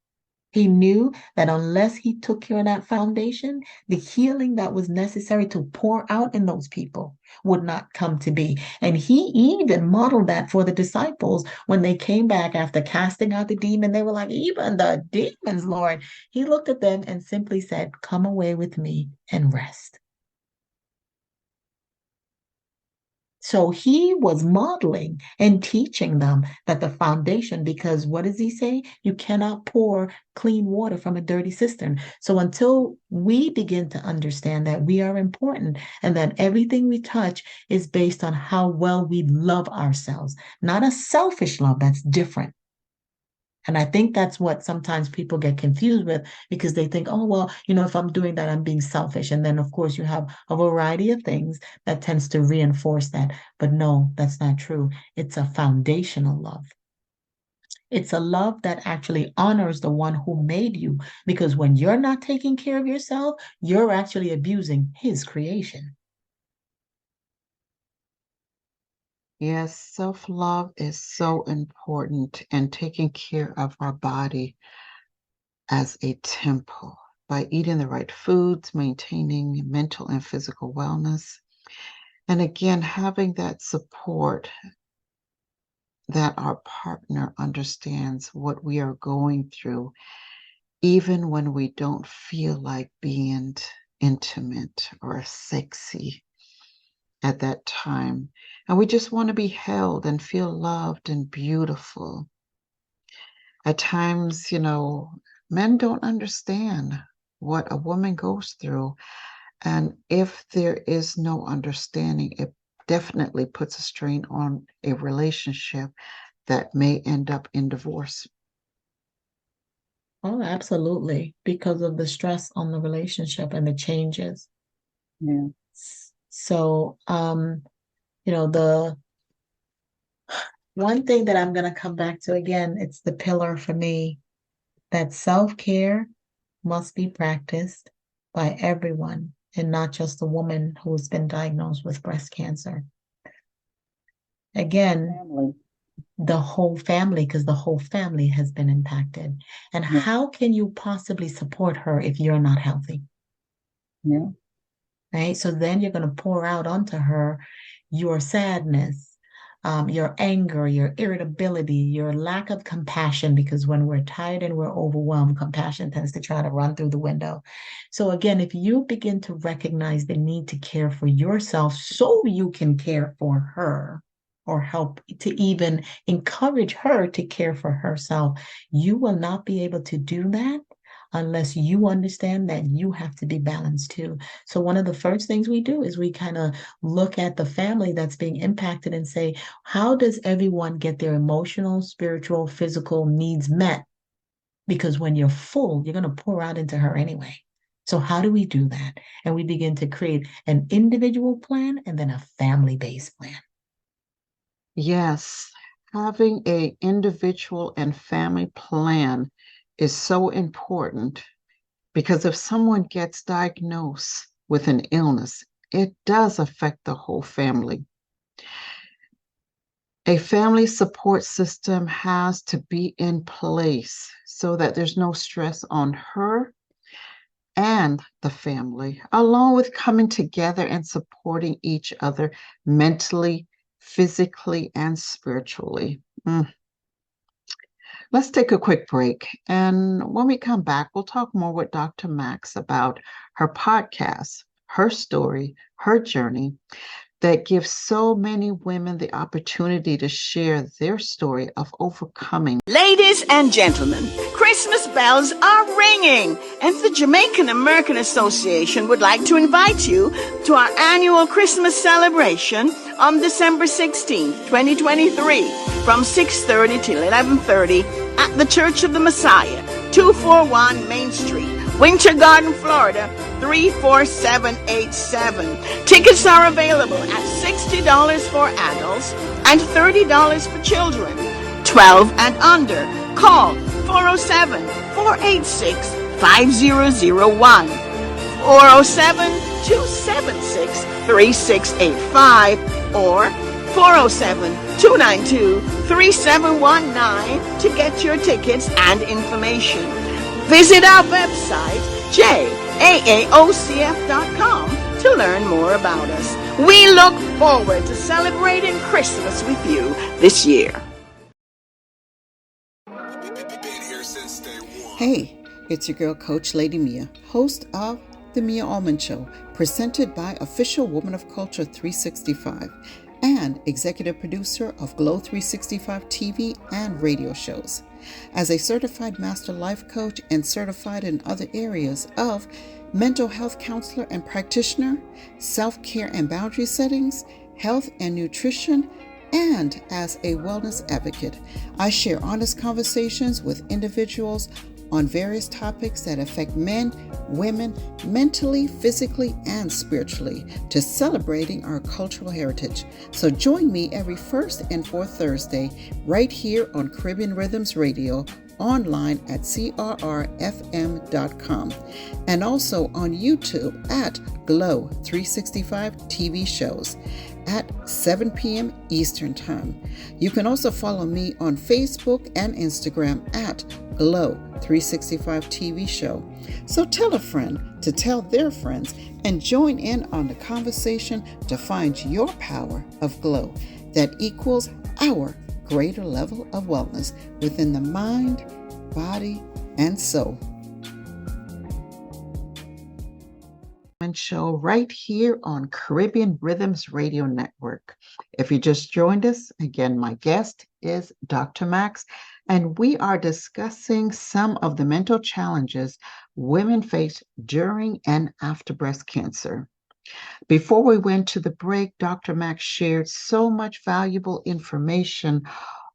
[SPEAKER 3] He knew that unless he took care of that foundation, the healing that was necessary to pour out in those people would not come to be. And he even modeled that for the disciples when they came back after casting out the demon. They were like, even the demons, Lord. He looked at them and simply said, come away with me and rest. So he was modeling and teaching them that the foundation, because what does he say? You cannot pour clean water from a dirty cistern. So until we begin to understand that we are important and that everything we touch is based on how well we love ourselves, not a selfish love, that's different. And I think that's what sometimes people get confused with, because they think, oh, well, if I'm doing that, I'm being selfish. And then, of course, you have a variety of things that tends to reinforce that. But no, that's not true. It's a foundational love. It's a love that actually honors the one who made you, because when you're not taking care of yourself, you're actually abusing his creation.
[SPEAKER 1] Yes, self-love is so important, and taking care of our body as a temple by eating the right foods, maintaining mental and physical wellness, and again, having that support that our partner understands what we are going through, even when we don't feel like being intimate or sexy at that time. And we just want to be held and feel loved and beautiful. At times, men don't understand what a woman goes through. And if there is no understanding, it definitely puts a strain on a relationship that may end up in divorce.
[SPEAKER 3] Oh, absolutely, because of the stress on the relationship and the changes.
[SPEAKER 1] Yeah.
[SPEAKER 3] So, the one thing that I'm going to come back to again, it's the pillar for me, that self-care must be practiced by everyone and not just the woman who's been diagnosed with breast cancer. Again,
[SPEAKER 1] Family.
[SPEAKER 3] the whole family, because the whole family has been impacted. And
[SPEAKER 1] Yeah.
[SPEAKER 3] how can you possibly support her if you're not healthy?
[SPEAKER 1] Yeah.
[SPEAKER 3] Right? So then you're going to pour out onto her your sadness, your anger, your irritability, your lack of compassion, because when we're tired and we're overwhelmed, compassion tends to try to run through the window. So again, if you begin to recognize the need to care for yourself so you can care for her, or help to even encourage her to care for herself, you will not be able to do that unless you understand that you have to be balanced too. So one of the first things we do is we kind of look at the family that's being impacted and say, how does everyone get their emotional, spiritual, physical needs met? Because when you're full, you're going to pour out into her anyway. So how do we do that? And we begin to create an individual plan and then a family-based plan.
[SPEAKER 1] Yes, having a individual and family plan is so important, because if someone gets diagnosed with an illness, it does affect the whole family. A family support system has to be in place so that there's no stress on her and the family, along with coming together and supporting each other mentally, physically, and spiritually. Let's take a quick break. And when we come back, we'll talk more with Dr. Max about her podcast, her story, her journey, that gives so many women the opportunity to share their story of overcoming.
[SPEAKER 2] Ladies and gentlemen, Christmas bells are ringing, and the Jamaican American Association would like to invite you to our annual Christmas celebration on December 16th, 2023, from 6:30 till 11:30 at the Church of the Messiah, 241 Main Street, Winter Garden, Florida, 34787. Tickets are available at $60 for adults and $30 for children, 12 and under. Call 407-486-5001, 407-276-3685, or 407-292-3719 to get your tickets and information. Visit our website, jaaocf.com, to learn more about us. We look forward to celebrating Christmas with you this year.
[SPEAKER 1] Hey, it's your girl, Coach Lady Mia, host of The Mia Allman Show, presented by Official Woman of Culture 365 and executive producer of Glow 365 TV and radio shows. As a certified master life coach and certified in other areas of mental health counselor and practitioner, self-care and boundary settings, health and nutrition, and as a wellness advocate, I share honest conversations with individuals on various topics that affect men, women, mentally, physically, and spiritually, to celebrating our cultural heritage. So join me every first and fourth Thursday right here on Caribbean Rhythms Radio, online at crrfm.com, and also on YouTube at Glow 365 TV shows at 7 p.m. Eastern Time. You can also follow me on Facebook and Instagram at Glow 365 TV show. So tell a friend to tell their friends and join in on the conversation to find your power of glow that equals our greater level of wellness within the mind, body, and soul. Show right here on Caribbean Rhythms Radio Network. If you just joined us, again, my guest is Dr. Max, and we are discussing some of the mental challenges women face during and after breast cancer. Before we went to the break, Dr. Max shared so much valuable information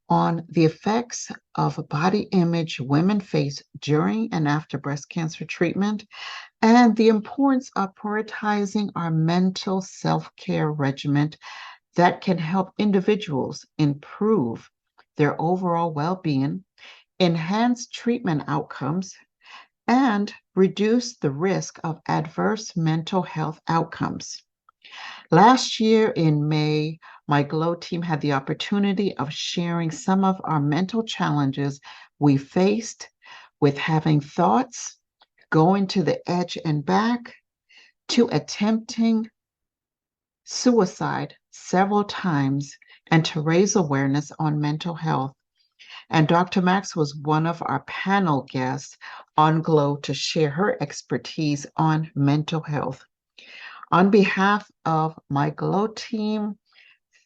[SPEAKER 1] on the effects of body image women face during and after breast cancer treatment, and the importance of prioritizing our mental self-care regimen that can help individuals improve their overall well-being, enhance treatment outcomes, and reduce the risk of adverse mental health outcomes. Last year in May, my Glow team had the opportunity of sharing some of our mental challenges we faced with having thoughts, going to the edge and back, to attempting suicide several times, and to raise awareness on mental health. And Dr. Max was one of our panel guests on Glow to share her expertise on mental health. On behalf of my Glow team,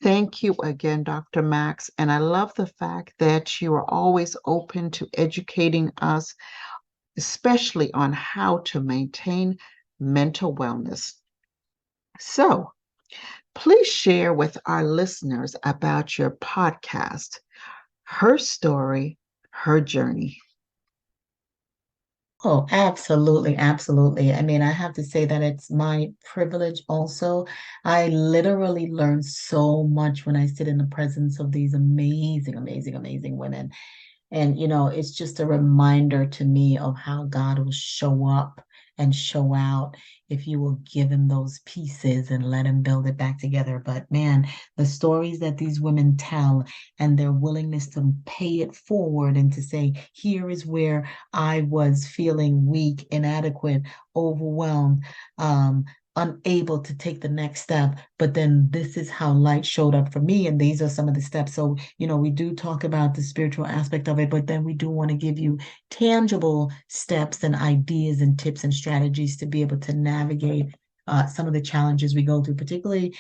[SPEAKER 1] thank you again, Dr. Max. And I love the fact that you are always open to educating us, especially on how to maintain mental wellness. So, please share with our listeners about your podcast, Her Story, Her Journey.
[SPEAKER 3] Oh, absolutely, absolutely. I mean, I have to say that it's my privilege also. I literally learn so much when I sit in the presence of these amazing, amazing, amazing women. And, it's just a reminder to me of how God will show up and show out if you will give him those pieces and let him build it back together. But man, the stories that these women tell and their willingness to pay it forward and to say, here is where I was feeling weak, inadequate, overwhelmed, unable to take the next step, but then this is how light showed up for me, and these are some of the steps. So, we do talk about the spiritual aspect of it, but then we do want to give you tangible steps and ideas and tips and strategies to be able to navigate some of the challenges we go through. Particularly,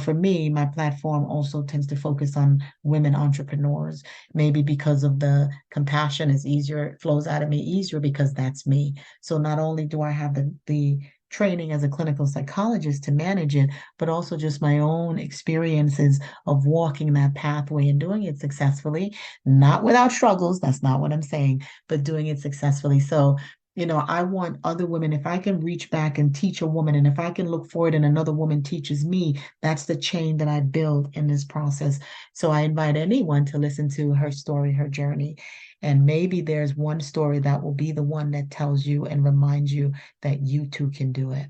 [SPEAKER 3] for me, my platform also tends to focus on women entrepreneurs, maybe because of the compassion is easier, it flows out of me easier because that's me. So not only do I have the training as a clinical psychologist to manage it, but also just my own experiences of walking that pathway and doing it successfully, not without struggles, that's not what I'm saying, but doing it successfully. So, I want other women, if I can reach back and teach a woman, and if I can look forward and another woman teaches me, that's the chain that I build in this process. So I invite anyone to listen to Her Story, Her Journey. And maybe there's one story that will be the one that tells you and reminds you that you too can do it.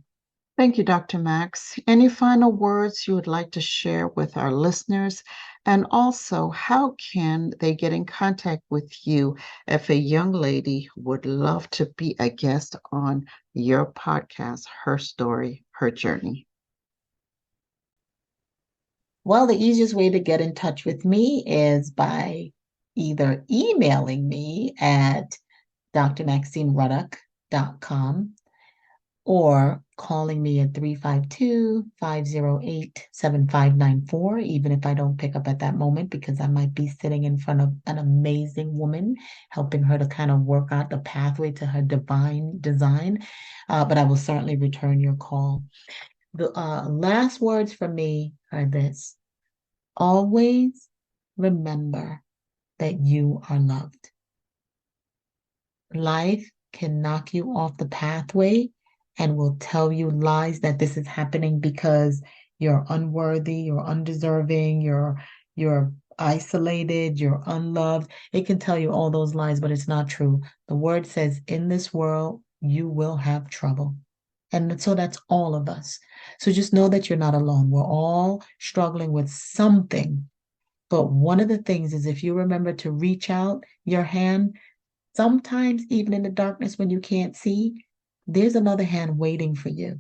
[SPEAKER 1] Thank you, Dr. Max. Any final words you would like to share with our listeners? And also, how can they get in contact with you if a young lady would love to be a guest on your podcast, Her Story, Her Journey?
[SPEAKER 3] Well, the easiest way to get in touch with me is by either emailing me at drmaxineruddock.com or calling me at 352-508-7594, even if I don't pick up at that moment, because I might be sitting in front of an amazing woman, helping her to kind of work out the pathway to her divine design. But I will certainly return your call. The last words from me are this: always remember that you are loved. Life can knock you off the pathway and will tell you lies that this is happening because you're unworthy, you're undeserving, you're isolated, you're unloved. It can tell you all those lies, but it's not true. The word says, in this world, you will have trouble. And so that's all of us. So just know that you're not alone. We're all struggling with something. But one of the things is if you remember to reach out your hand, sometimes even in the darkness when you can't see, there's another hand waiting for you.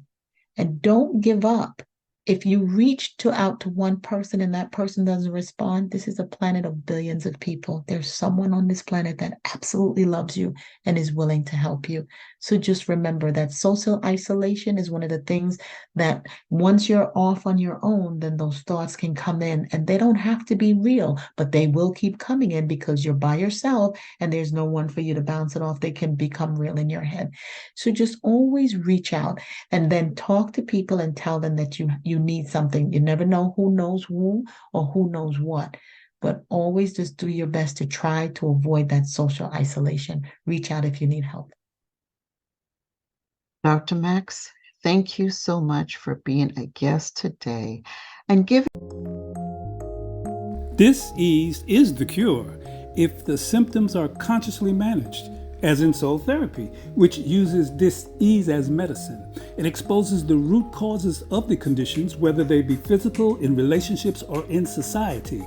[SPEAKER 3] And don't give up. If you reach out to one person and that person doesn't respond, this is a planet of billions of people. There's someone on this planet that absolutely loves you and is willing to help you. So just remember that social isolation is one of the things that once you're off on your own, then those thoughts can come in and they don't have to be real, but they will keep coming in because you're by yourself and there's no one for you to bounce it off. They can become real in your head. So just always reach out and then talk to people and tell them that you need something. You never know who knows who or who knows what, but always just do your best to try to avoid that social isolation. Reach out if you need help.
[SPEAKER 1] Dr. Max, thank you so much for being a guest today and giving.
[SPEAKER 6] Dis-ease is the cure if the symptoms are consciously managed, as in soul therapy, which uses dis-ease as medicine. It exposes the root causes of the conditions, whether they be physical, in relationships, or in society.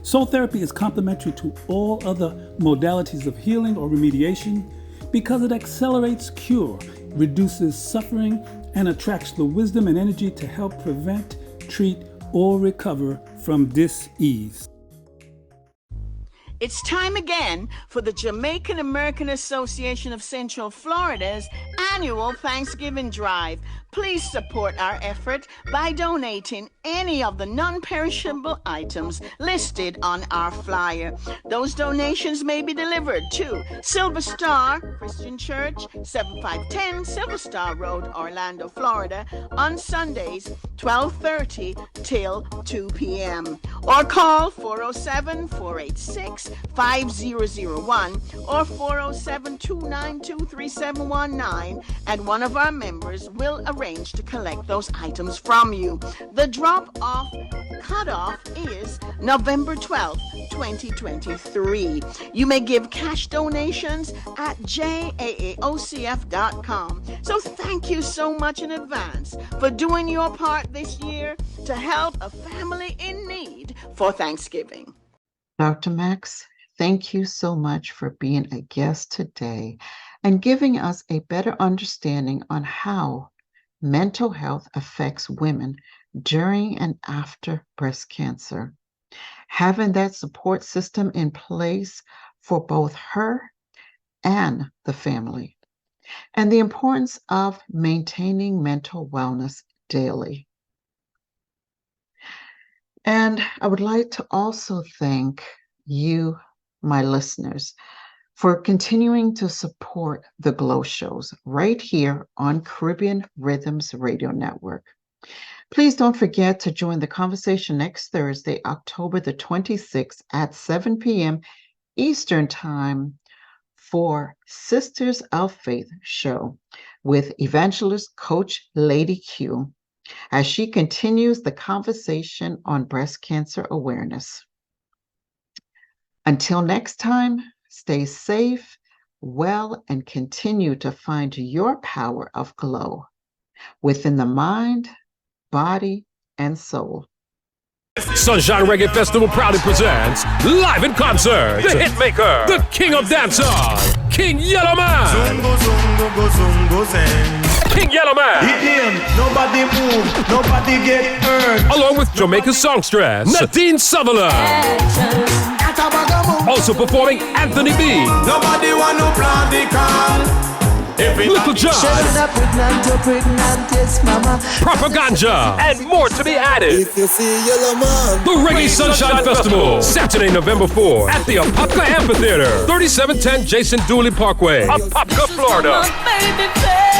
[SPEAKER 6] Soul therapy is complementary to all other modalities of healing or remediation because it accelerates cure, reduces suffering, and attracts the wisdom and energy to help prevent, treat, or recover from dis-ease.
[SPEAKER 2] It's time again for the Jamaican American Association of Central Florida's annual Thanksgiving Drive. Please support our effort by donating any of the non-perishable items listed on our flyer. Those donations may be delivered to Silver Star Christian Church, 7510 Silver Star Road, Orlando, Florida, on Sundays, 12:30 till 2 p.m. Or call 407-486-5001 or 407-292-3719, and one of our members will arrange to collect those items from you. The drop-off cutoff is November 12th, 2023. You may give cash donations at jaaocf.com. So thank you so much in advance for doing your part this year to help a family in need for Thanksgiving.
[SPEAKER 1] Dr. Max, thank you so much for being a guest today and giving us a better understanding on how mental health affects women during and after breast cancer. Having that support system in place for both her and the family, and the importance of maintaining mental wellness daily. And I would like to also thank you, my listeners, for continuing to support the Glow Shows right here on Caribbean Rhythms Radio Network. Please don't forget to join the conversation next Thursday, October the 26th at 7 p.m. Eastern Time for Sisters of Faith show with evangelist Coach Lady Q as she continues the conversation on breast cancer awareness. Until next time, stay safe, well, and continue to find your power of glow within the mind, body, and soul.
[SPEAKER 4] Sunshine Reggae Festival proudly presents live in concert the hitmaker, the king of dancehall, King Yellowman.
[SPEAKER 5] Zungo, zungo, go, zungo, zen.
[SPEAKER 4] King Yellowman.
[SPEAKER 5] Hit him, nobody move, nobody get hurt.
[SPEAKER 4] Along with Jamaica songstress Nadine Sutherland. Also performing Anthony B.
[SPEAKER 5] Nobody want no plan the call.
[SPEAKER 4] Little John, Propaganda, and more to be added.
[SPEAKER 5] If you see Yellow Man,
[SPEAKER 4] The Reggae Sunshine Festival, Saturday, November 4th, at the Apopka Amphitheater, 3710 Jason Dooley Parkway, Apopka, Florida.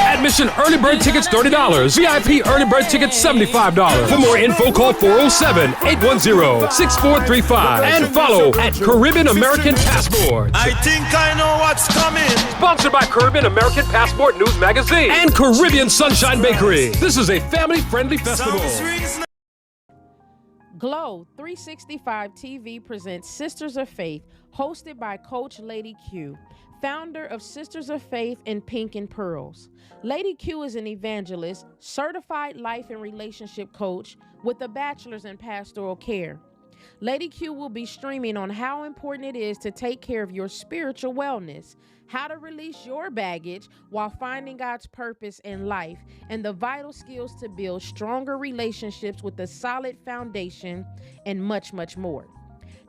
[SPEAKER 4] Admission early bird tickets $30, VIP early bird tickets $75. For more info, call 407-810-6435 and follow at Caribbean American Passport.
[SPEAKER 5] I think I know what's coming.
[SPEAKER 4] Sponsored by Caribbean American Passport News Magazine and Caribbean Sunshine Bakery. This is a family-friendly festival.
[SPEAKER 7] Glow 365 TV presents Sisters of Faith, hosted by Coach Lady Q, founder of Sisters of Faith in Pink and Pearls. Lady Q is an evangelist, certified life and relationship coach with a bachelor's in pastoral care. Lady Q will be streaming on how important it is to take care of your spiritual wellness, how to release your baggage while finding God's purpose in life, and the vital skills to build stronger relationships with a solid foundation, and much, much more.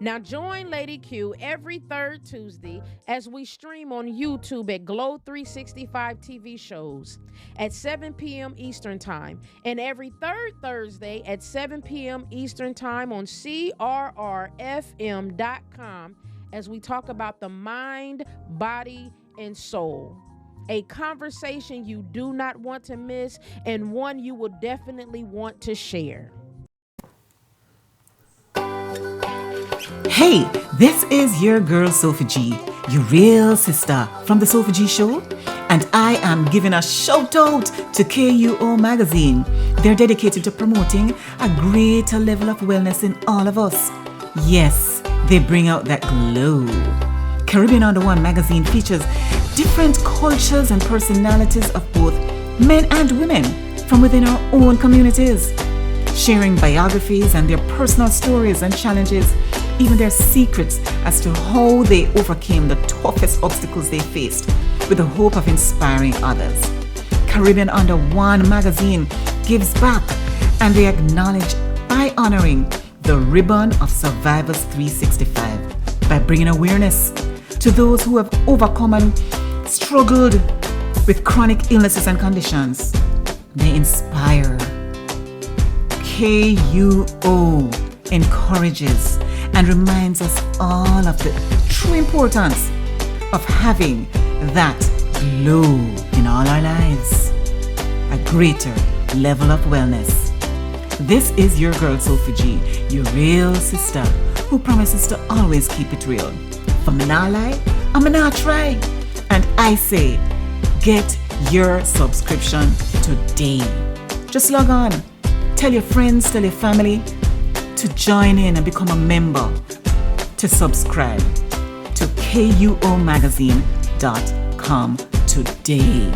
[SPEAKER 7] Now join Lady Q every third Tuesday as we stream on YouTube at Glow 365 TV shows at 7 p.m. Eastern Time, and every third Thursday at 7 p.m. Eastern Time on CRRFM.com as we talk about the mind, body, and soul. A conversation you do not want to miss, and one you will definitely want to share.
[SPEAKER 8] Hey, this is your girl Sophie G, your real sister from the Sophie G Show, and I am giving a shout out to KUO Magazine. They're dedicated to promoting a greater level of wellness in all of us. Yes, they bring out that glow. Caribbean Under One magazine features different cultures and personalities of both men and women from within our own communities, sharing biographies and their personal stories and challenges, even their secrets as to how they overcame the toughest obstacles they faced, with the hope of inspiring others. Caribbean Under One magazine gives back, and they acknowledge by honoring the Ribbon of Survivors 365 by bringing awareness to those who have overcome and struggled with chronic illnesses and conditions. They inspire. KUO encourages and reminds us all of the true importance of having that glow in all our lives, a greater level of wellness. This is your girl Sophie G, your real sister, who promises to always keep it real. For me not lie, I'm not try. And I say, get your subscription today. Just log on, tell your friends, tell your family to join in and become a member, to subscribe to KUOmagazine.com today.